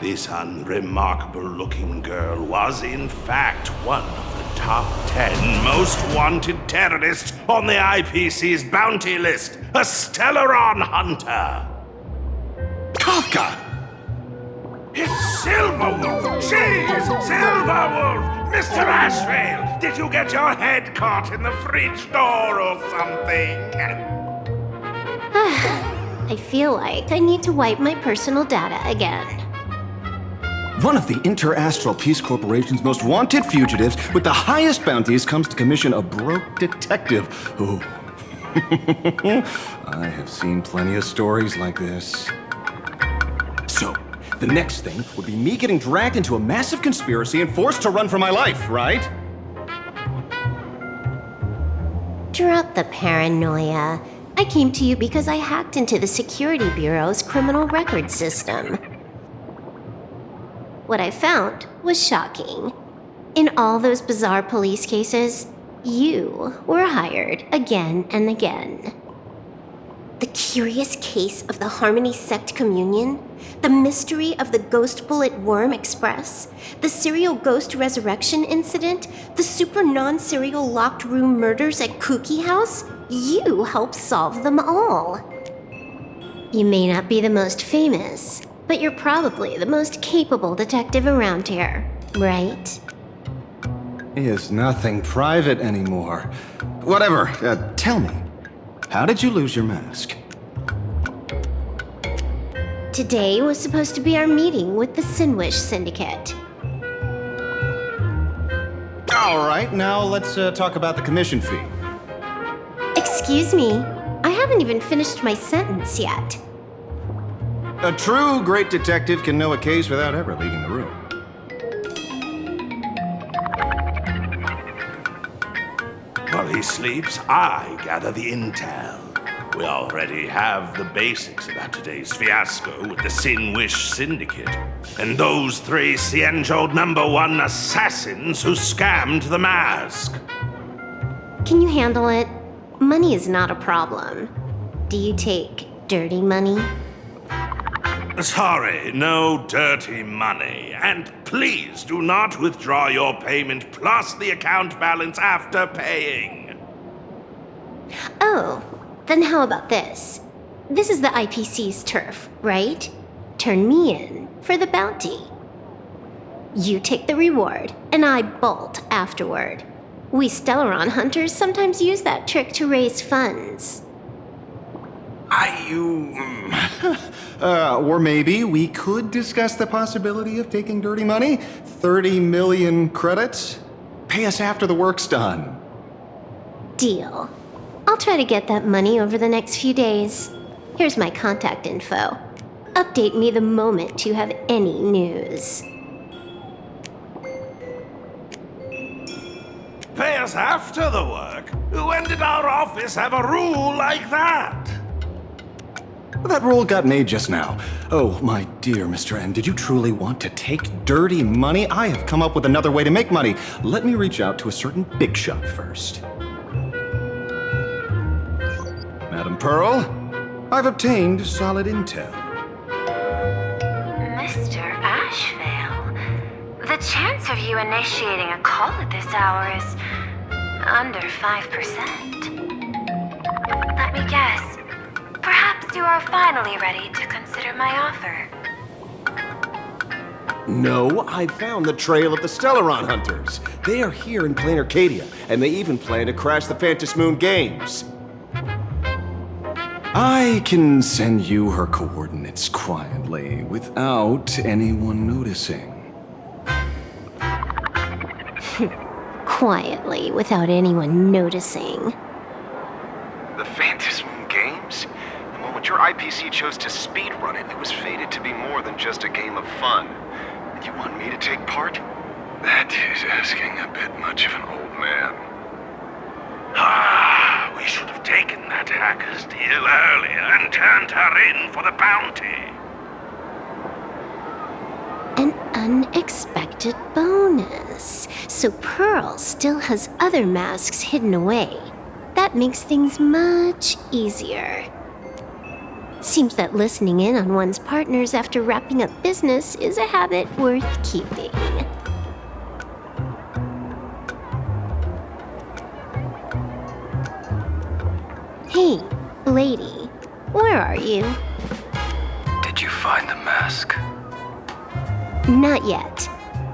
This unremarkable-looking girl was, in fact, one of the top 10 most wanted terrorists on the IPC's bounty list, a Stellaron hunter. Kafka! It's Silverwolf! She's Silverwolf! Mr. Ashvale, did you get your head caught in the fridge door or something? I feel like I need to wipe my personal data again. One of the Interastral Peace Corporation's most wanted fugitives with the highest bounties comes to commission a broke detective who... I have seen plenty of stories like this. So, the next thing would be me getting dragged into a massive conspiracy and forced to run for my life, right? Drop the paranoia. I came to you because I hacked into the Security Bureau's criminal record system. What I found was shocking. In all those bizarre police cases, you were hired again and again. The curious case of the Harmony Sect Communion, the mystery of the Ghost Bullet Worm Express, the serial ghost resurrection incident, the super non-serial locked room murders at Kooky House, you helped solve them all. You may not be the most famous, but you're probably the most capable detective around here, right? He is nothing private anymore. Whatever, tell me, how did you lose your mask? Today was supposed to be our meeting with the Sinwish Syndicate. All right, now let's talk about the commission fee. Excuse me, I haven't even finished my sentence yet. A true great detective can know a case without ever leaving the room. While he sleeps, I gather the intel. We already have the basics about today's fiasco with the Sinwish Syndicate and those 3 Xianzhou #1 assassins who scammed the mask. Can you handle it? Money is not a problem. Do you take dirty money? Sorry, no dirty money. And please do not withdraw your payment plus the account balance after paying. Oh, then how about this? This is the IPC's turf, right? Turn me in for the bounty. You take the reward, and I bolt afterward. We Stellaron hunters sometimes use that trick to raise funds. Or maybe we could discuss the possibility of taking dirty money? 30 million credits? Pay us after the work's done. Deal. I'll try to get that money over the next few days. Here's my contact info. Update me the moment you have any news. Pay us after the work? When did our office have a rule like that? That rule got made just now. Oh, my dear Mr. N, did you truly want to take dirty money? I have come up with another way to make money. Let me reach out to a certain big shot first. Madam Pearl, I've obtained solid intel. Mr. Ashvale, the chance of you initiating a call at this hour is under 5%. Let me guess. Perhaps you are finally ready to consider my offer. No, I found the trail of the Stellaron hunters. They are here in plain Arcadia, and they even plan to crash the Phantom Moon games. I can send you her coordinates quietly, without anyone noticing. Quietly, without anyone noticing. The Phantom Moon games? The moment your IPC chose to speedrun it, it was fated to be more than just a game of fun. And you want me to take part? That is asking a bit much of an old man. We should have taken that hacker's deal earlier and turned her in for the bounty. An unexpected bonus. So Pearl still has other masks hidden away. That makes things much easier. Seems that listening in on one's partners after wrapping up business is a habit worth keeping. Hey, lady, where are you? Did you find the mask? Not yet,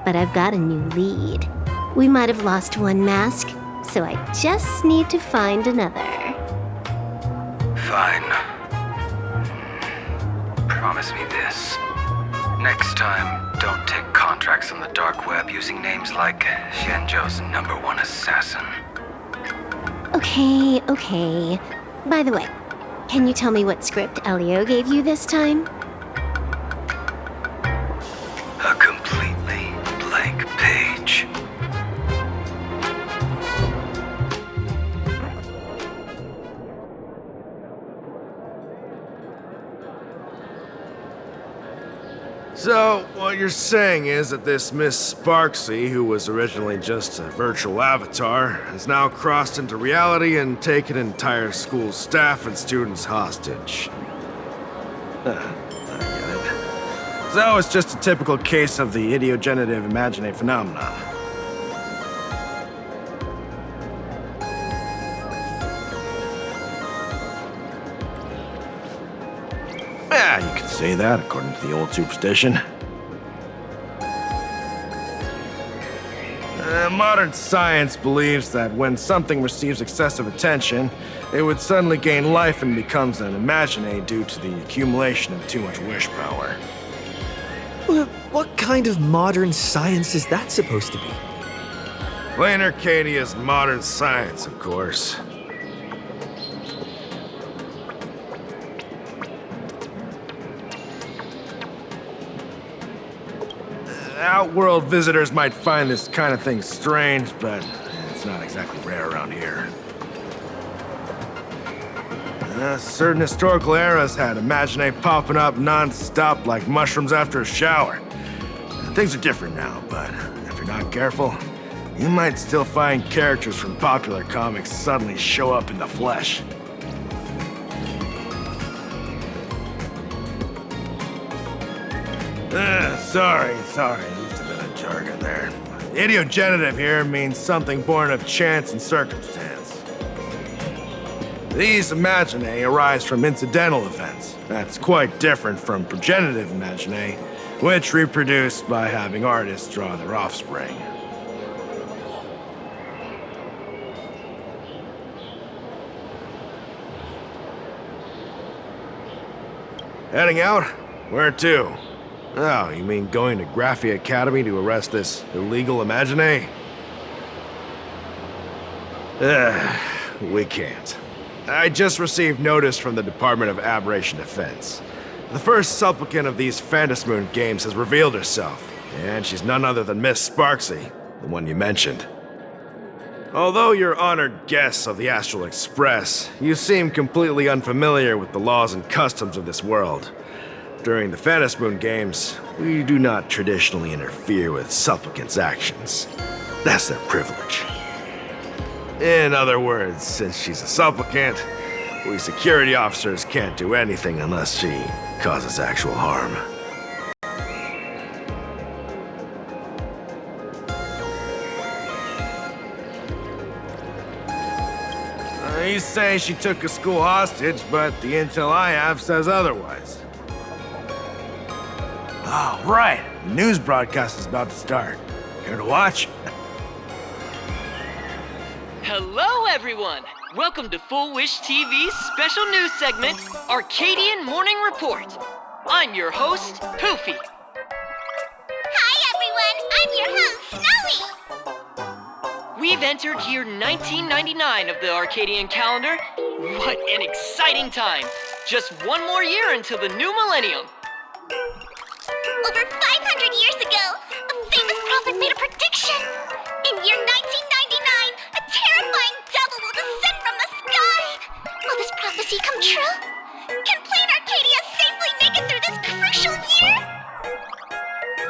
but I've got a new lead. We might have lost one mask, so I just need to find another. Fine. Promise me this. Next time, don't take contracts on the dark web using names like Xianzhou's #1 assassin. Okay. By the way, can you tell me what script Elio gave you this time? A completely blank page. So, what you're saying is that this Miss Sparksy, who was originally just a virtual avatar, has now crossed into reality and taken entire school staff and students hostage. I get it. So it's just a typical case of the idiogenerative imaginate phenomenon. Yeah, you could say that according to the old superstition. Modern science believes that when something receives excessive attention, it would suddenly gain life and becomes an imaginate due to the accumulation of too much wish power. What kind of modern science is that supposed to be? Plain Arcadia's modern science, of course. Outworld visitors might find this kind of thing strange, but it's not exactly rare around here. Certain historical eras had Imagine popping up non-stop like mushrooms after a shower. Things are different now, but if you're not careful, you might still find characters from popular comics suddenly show up in the flesh. Sorry, used a bit of jargon there. Idiogenitive here means something born of chance and circumstance. These imaginae arise from incidental events. That's quite different from progenitive imaginae, which reproduce by having artists draw their offspring. Heading out? Where to? Oh, you mean going to Graphi Academy to arrest this illegal imaginae? We can't. I just received notice from the Department of Aberration Defense. The first supplicant of these Phantasmoon games has revealed herself, and she's none other than Miss Sparksy, the one you mentioned. Although you're honored guests of the Astral Express, you seem completely unfamiliar with the laws and customs of this world. During the Phantasmoon games, we do not traditionally interfere with supplicants' actions. That's their privilege. In other words, since she's a supplicant, we security officers can't do anything unless she causes actual harm. You say she took a school hostage, but the intel I have says otherwise. Oh, right. The news broadcast is about to start. Care to watch? Hello, everyone! Welcome to Full Wish TV's special news segment, Arcadian Morning Report. I'm your host, Poofy. Hi, everyone! I'm your host, Snowy! We've entered year 1999 of the Arcadian calendar. What an exciting time! Just one more year until the new millennium. Over 500 years ago, a famous prophet made a prediction. In year 1999, a terrifying devil will descend from the sky. Will this prophecy come true? Can Plain Arcadia safely make it through this crucial year?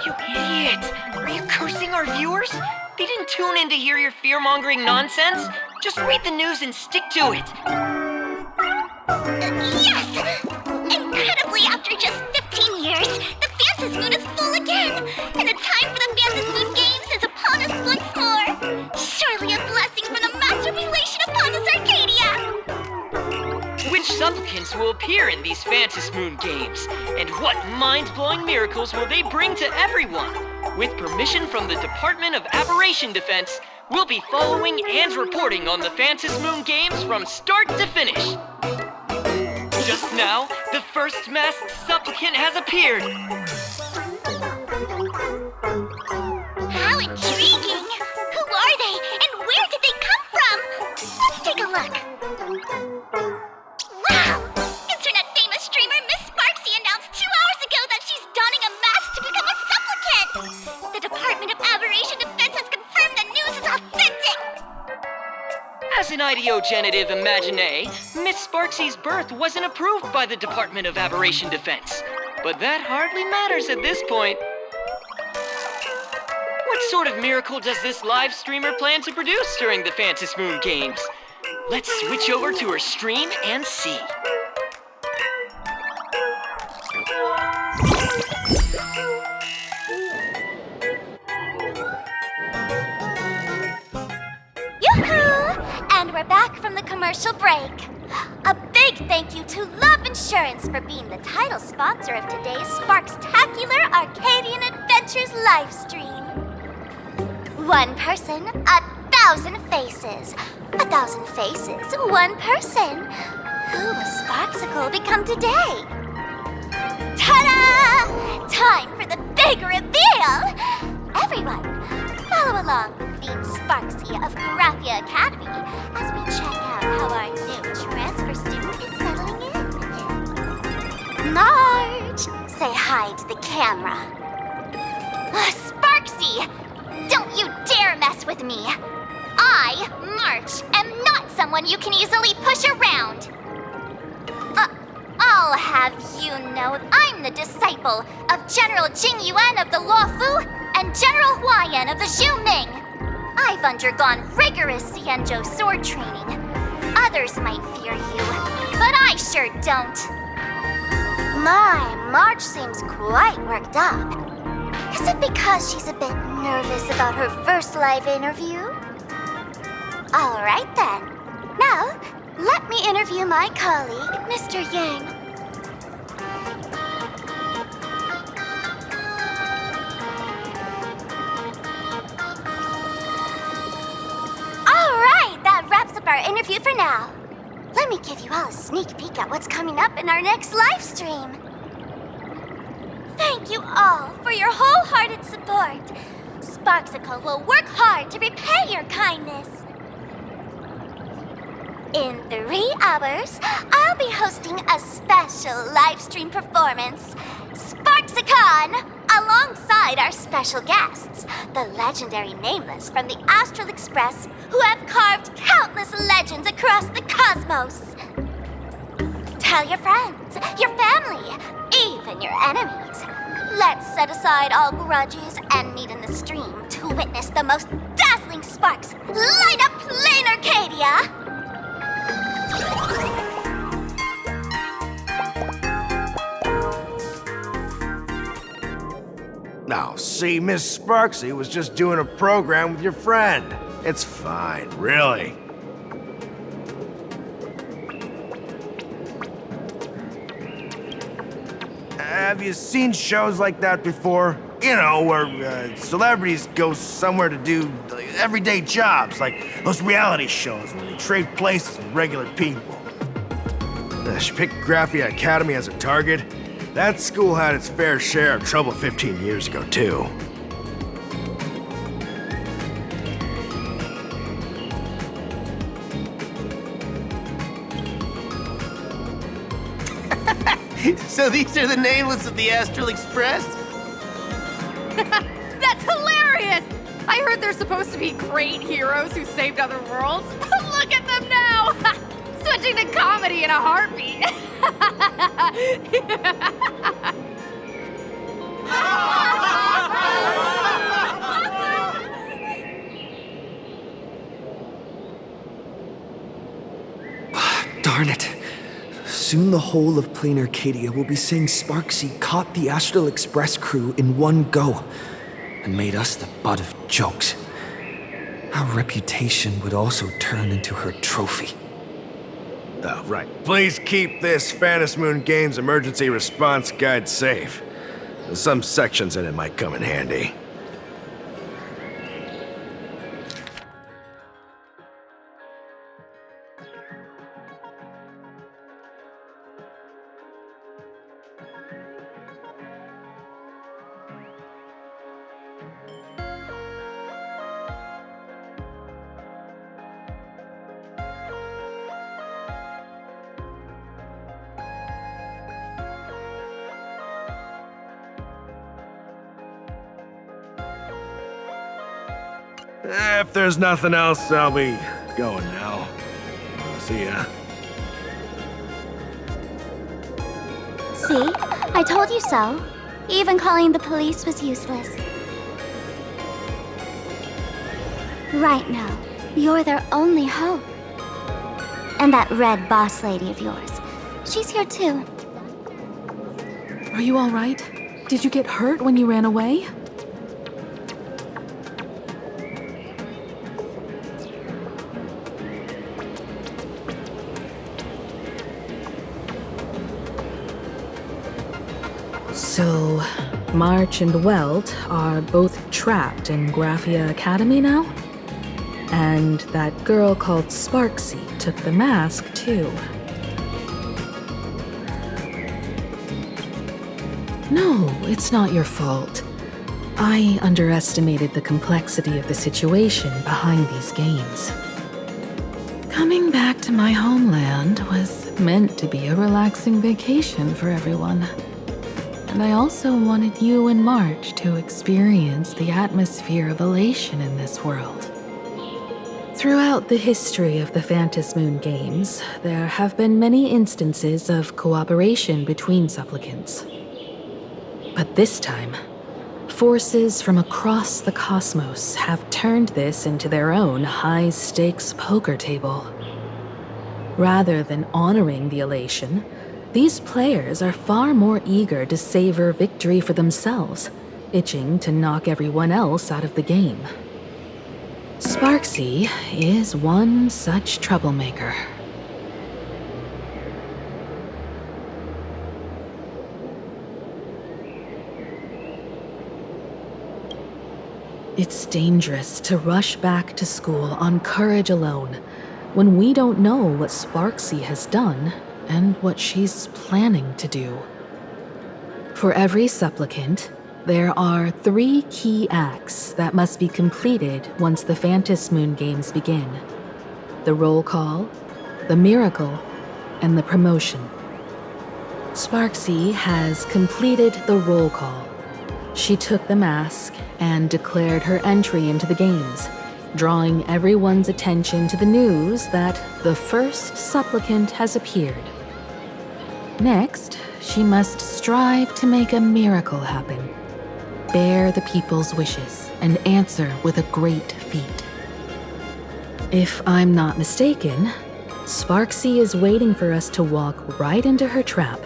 You idiot! Are you cursing our viewers? They didn't tune in to hear your fear-mongering nonsense. Just read the news and stick to it. Yes! Incredibly, after just 15 years, the Phantasmoon is full again, and the time for the Phantasmoon games is upon us once more. Surely a blessing from the master relation upon us, Arcadia! Which supplicants will appear in these Phantasmoon games? And what mind-blowing miracles will they bring to everyone? With permission from the Department of Aberration Defense, we'll be following and reporting on the Phantasmoon games from start to finish. Just now, the first masked supplicant has appeared. How intriguing! Who are they, and where did they come from? Let's take a look. Wow! Internet-famous streamer Miss Sparksy announced 2 hours ago that she's donning a mask to become a supplicant. The Department of Aberration Defense has confirmed the news is authentic. As an idiogenitive imaginae, Miss Sparksy's birth wasn't approved by the Department of Aberration Defense. But that hardly matters at this point. What sort of miracle does this live streamer plan to produce during the Phantasmoon games? Let's switch over to her stream and see. Yoo-hoo! And we're back from the commercial break. A big thank you to Love Insurance for being the title sponsor of today's Sparkstacular Arcadian Adventures livestream. One person, 1,000 faces. 1,000 faces, one person. Who will Sparksicle become today? Ta-da! Time for the big reveal! Everyone, Follow along with me, Sparksy of Graphia Academy, as we check out how our new transfer student is settling in. March, say hi to the camera. Sparksy, don't you dare mess with me. I, March, am not someone you can easily push around. I'll have you know I'm the disciple of General Jing Yuan of the Luofu and General Huayan of the Zhu Ming. I've undergone rigorous Xianzhou sword training. Others might fear you, but I sure don't. My, March seems quite worked up. Is it because she's a bit nervous about her first live interview? All right then. Now, let me interview my colleague, Mr. Yang. All right, that wraps up our interview for now. Let me give you all a sneak peek at what's coming up in our next live stream. Thank you all for your wholehearted support. Sparksicle will work hard to repay your kindness. In 3 hours, I'll be hosting a special live stream performance, Sparksicon, alongside our special guests, the legendary Nameless from the Astral Express, who have carved countless legends across the cosmos. Tell your friends, your family, even your enemies. Let's set aside all grudges and meet in the stream to witness the most dazzling sparks light up Plain Arcadia. Now, see, Miss Sparksy was just doing a program with your friend. It's fine, really. Have you seen shows like that before? You know, where celebrities go somewhere to do everyday jobs, like those reality shows where they trade places with regular people. She picked Graphia Academy as a target. That school had its fair share of trouble 15 years ago, too. So these are the Nameless of the Astral Express? That's hilarious! I heard they're supposed to be great heroes who saved other worlds. Look at them now! Switching to comedy in a heartbeat. Darn it. Soon the whole of Plain Arcadia will be saying Sparksy caught the Astral Express crew in one go and made us the butt of jokes. Our reputation would also turn into her trophy. Oh, right. Please keep this Phantom Moon Games emergency response guide safe. Some sections in it might come in handy. If there's nothing else, I'll be going now. See ya. See? I told you so. Even calling the police was useless. Right now, you're their only hope. And that red boss lady of yours. She's here too. Are you all right? Did you get hurt when you ran away? So, March and Welt are both trapped in Graphia Academy now? And that girl called Sparksy took the mask, too. No, it's not your fault. I underestimated the complexity of the situation behind these games. Coming back to my homeland was meant to be a relaxing vacation for everyone. And I also wanted you and March to experience the atmosphere of elation in this world. Throughout the history of the Phantom Moon games, there have been many instances of cooperation between supplicants. But this time, forces from across the cosmos have turned this into their own high-stakes poker table. Rather than honoring the elation, these players are far more eager to savor victory for themselves, itching to knock everyone else out of the game. Sparksy is one such troublemaker. It's dangerous to rush back to school on courage alone when we don't know what Sparksy has done and what she's planning to do. For every supplicant, there are 3 key acts that must be completed once the Phantom Moon games begin: the roll call, the miracle, and the promotion. Sparksy has completed the roll call. She took the mask and declared her entry into the games, drawing everyone's attention to the news that the first supplicant has appeared. Next, she must strive to make a miracle happen, bear the people's wishes, and answer with a great feat. If I'm not mistaken, Sparksy is waiting for us to walk right into her trap.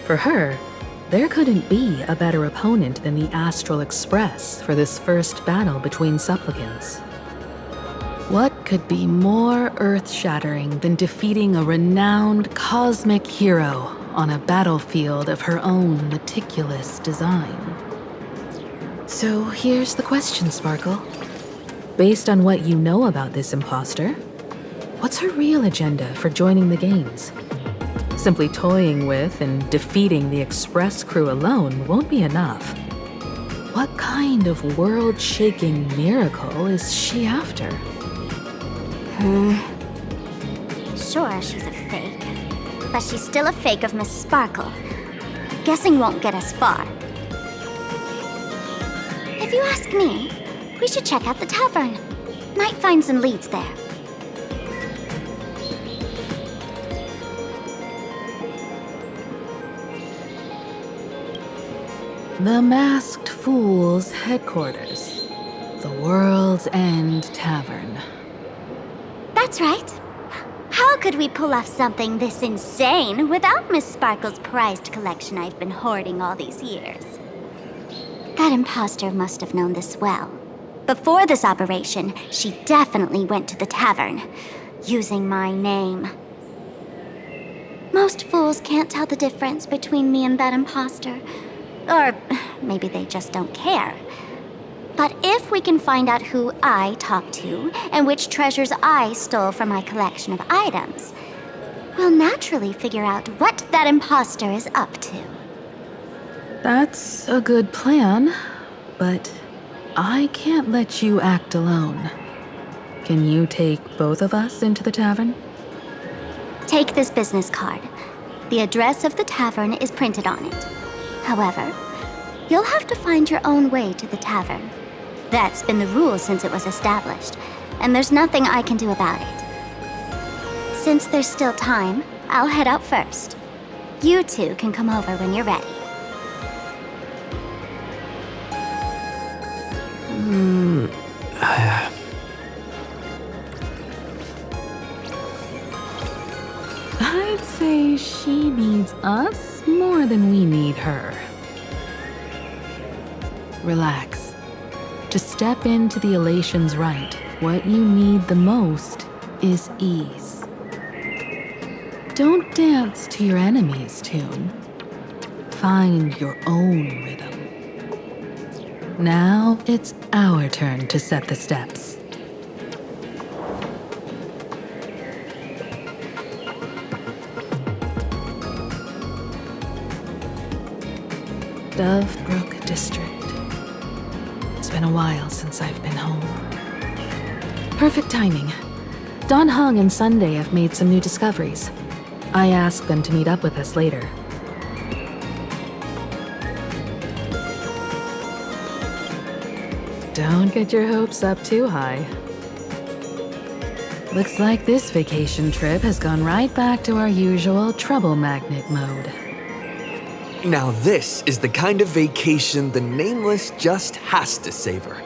For her, there couldn't be a better opponent than the Astral Express for this first battle between supplicants. What could be more earth-shattering than defeating a renowned cosmic hero on a battlefield of her own meticulous design? So here's the question, Sparkle. Based on what you know about this imposter, what's her real agenda for joining the games? Simply toying with and defeating the Express crew alone won't be enough. What kind of world-shaking miracle is she after? Sure, she's a fake. But she's still a fake of Miss Sparkle. Guessing won't get us far. If you ask me, we should check out the tavern. Might find some leads there. The Masked Fool's headquarters. The World's End Tavern. That's right. How could we pull off something this insane without Miss Sparkle's prized collection I've been hoarding all these years? That imposter must have known this well. Before this operation, she definitely went to the tavern, using my name. Most fools can't tell the difference between me and that imposter. Or maybe they just don't care. But if we can find out who I talked to and which treasures I stole from my collection of items, we'll naturally figure out what that imposter is up to. That's a good plan, but I can't let you act alone. Can you take both of us into the tavern? Take this business card. The address of the tavern is printed on it. However, you'll have to find your own way to the tavern. That's been the rule since it was established, and there's nothing I can do about it. Since there's still time, I'll head out first. You two can come over when you're ready. I'd say she needs us more than we need her. Relax. To step into the elation's right, what you need the most is ease. Don't dance to your enemy's tune. Find your own rhythm. Now it's our turn to set the steps. Dovebrook District. been a while since I've been home. Perfect timing. Don Hung and Sunday have made some new discoveries. I asked them to meet up with us later. Don't get your hopes up too high. Looks like this vacation trip has gone right back to our usual trouble magnet mode. Now this is the kind of vacation the Nameless just has to savor.